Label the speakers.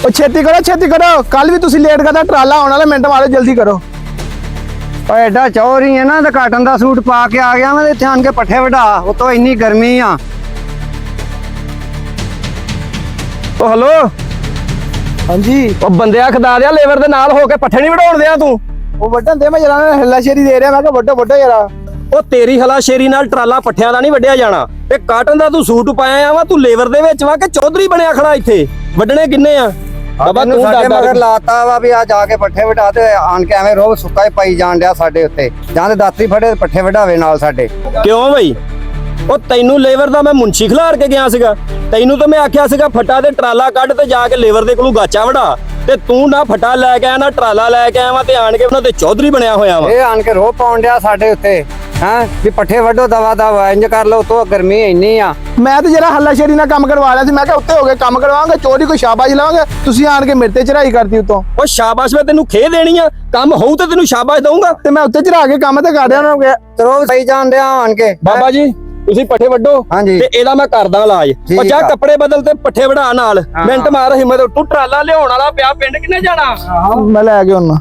Speaker 1: ਉਹ ਛੇਤੀ ਕਰੋ ਕੱਲ ਵੀ ਤੁਸੀਂ ਲੇਟ ਕਰਦਾ ਟਰਾਲਾ ਆਉਣ ਵਾਲਾ ਮਿੰਟ ਮਾਰੋ ਜਲਦੀ ਕਰੋ।
Speaker 2: ਓ ਐਡਾ ਚੌਰ ਹੀ ਹੈ ਨਾ ਤੇ ਕਾਟਨ ਦਾ ਸੂਟ ਪਾ ਕੇ ਆ ਗਿਆ ਮੈਂ ਇੱਥੇ ਆਣ ਕੇ ਪੱਠੇ ਵਢਾ ਉਤੋਂ ਇੰਨੀ ਗਰਮੀ ਆ।
Speaker 3: ਓ ਹਲੋ
Speaker 1: ਹਾਂਜੀ
Speaker 3: ਉਹ ਬੰਦਿਆ ਖਦਾ ਦਿਆ ਲੇਬਰ ਦੇ ਨਾਲ ਹੋ ਕੇ ਪੱਠੇ ਨਹੀਂ ਵਢਾਉਣ ਦਿਆਂ ਤੂੰ।
Speaker 1: ਉਹ ਵੱਢਣ ਦੇ ਮੈਂ ਜਰਾ ਹੱਲਾਸ਼ੇਰੀ ਦੇ ਰਿਹਾ ਮੈਂ ਕਿਹਾ ਵੱਡੋ ਯਾਰਾ।
Speaker 3: ਉਹ ਤੇਰੀ ਹਲਾਸ਼ੇਰੀ ਨਾਲ ਟਰਾਲਾ ਪੱਠਿਆਂ ਦਾ ਨਹੀਂ ਵੱਢਿਆ ਜਾਣਾ ਤੇ ਕਾਟਨ ਦਾ ਤੂੰ ਸੂਟ ਪਾਇਆ ਆ ਵਾ ਤੂੰ ਲੇਬਰ ਦੇ ਵਿੱਚ ਵਾ ਕਿ ਚੌਧਰੀ ਬਣਿਆ ਖੜਾ ਇੱਥੇ ਵੱਢਣੇ ਕਿੰਨੇ ਆ ਬਾਬਾ ਤੂੰ
Speaker 2: ਸਾਡੇ ਮਗਰ
Speaker 3: ਡਰ
Speaker 2: ਲਾਤਾ ਵਾ ਵੀ ਆ ਜਾ ਕੇ ਪੱਠੇ ਵਢਾ ਤੇ ਆਣ ਕੇ ਐਵੇਂ ਰੋਹ ਸੁੱਕਾ ਹੀ ਪਾਈ ਜਾਣ ਡਿਆ ਸਾਡੇ ਉੱਤੇ ਜਾਂ ਤੇ ਦਾਤਰੀ ਫੜੇ ਪੱਠੇ ਵਢਾਵੇ ਨਾਲ ਸਾਡੇ।
Speaker 3: ਕਿਉਂ ਬਈ ਉਹ ਤੈਨੂੰ ਲੇਬਰ ਦਾ ਮੈਂ ਮੁੰਸ਼ੀ ਖਿਲਾਰ ਕੇ ਗਿਆ ਸੀਗਾ ਤੈਨੂੰ ਤਾਂ ਮੈਂ ਆਖਿਆ ਸੀਗਾ ਫੱਟਾ ਤੇ ਟਰਾਲਾ ਕੱਢ ਤੇ ਜਾ ਕੇ ਲੇਬਰ ਦੇ ਕੋਲੋਂ ਗਾਚਾ ਵਢਾ ਤੇ ਤੂੰ ਨਾ ਫੱਟਾ ਲੈ ਕੇ ਆਇਆ ਨਾ ਟਰਾਲਾ ਲੈ ਕੇ ਆਇਆ ਵਾ ਤੇ ਆਣ ਕੇ ਉਹਨਾਂ ਤੇ ਚੌਧਰੀ ਬਣਿਆ ਹੋਇਆ ਵਾ।
Speaker 2: ਇਹ ਆਣ ਕੇ ਰੋਹ ਪਾਉਣ ਡਿਆ ਸਾਡੇ ਉੱਤੇ ਹੈਂ ਵੀ ਪੱਠੇ ਵੱਢੋ ਦਵਾ ਇੰਜ ਕਰ ਲਓ ਤੋਂ ਗਰਮੀ ਇੰਨੀ ਆ।
Speaker 1: ਮੈਂ ਤੇ ਜਰਾ ਹੱਲਾਸ਼ੇਰੀ ਨਾਲ ਕੰਮ ਕਰਵਾ ਲਿਆ ਸੀ ਮੈਂ ਕਿਹਾ ਉੱਤੇ ਹੋ ਕੇ ਕੰਮ ਕਰਵਾਵਾਂਗੇ ਚੋਰੀ ਕੋਈ ਸ਼ਾਬਾਸ਼ ਲਾਵਾਂਗੇ ਤੁਸੀਂ ਆਣ ਕੇ ਮੇਰੇ ਤੇ ਚੜਾਈ ਕਰਤੀ ਉਤੋਂ।
Speaker 3: ਉਹ ਸ਼ਾਬਾਸ਼ ਮੈਂ ਤੈਨੂੰ ਖੇ ਦੇਣੀ ਆ ਕੰਮ ਹੋਊ ਤੇ ਤੈਨੂੰ ਸ਼ਾਬਾਸ਼ ਦਊਂਗਾ।
Speaker 1: ਤੇ ਮੈਂ ਉੱਤੇ ਚੜਾ ਕੇ ਕੰਮ ਤੇ ਕਰ ਰਿਹਾ ਉਹਨਾਂ ਨੂੰ ਕਿਹਾ
Speaker 2: ਤੇ ਰੋਹ ਸਹੀ ਜਾਣ ਡਿਆ ਆਣ ਕੇ।
Speaker 3: ਬਾਬਾ ਜੀ ਤੁਸੀਂ ਪੱਠੇ ਵੱਢੋ
Speaker 2: ਹਾਂਜੀ।
Speaker 3: ਤੇ ਇਹਦਾ ਮੈਂ ਕਰਦਾ ਇਲਾਜ।
Speaker 2: ਠੀਕ
Speaker 3: ਉਹ ਜਾ
Speaker 2: ਆ।
Speaker 3: ਕੱਪੜੇ ਬਦਲ ਤੇ ਪੱਠੇ ਵਢਾ ਨਾਲ ਮਿੰਟ ਮਾਰ ਹਿੰਮਤ ਤੂੰ ਟਰਾਲਾ ਲਿਆਉਣ ਵਾਲਾ ਪਿਆ ਪਿੰਡ ਕਿੰਨੇ ਜਾਣਾ।
Speaker 1: ਮੈਂ ਲੈ ਕੇ ਆਉਣਾ।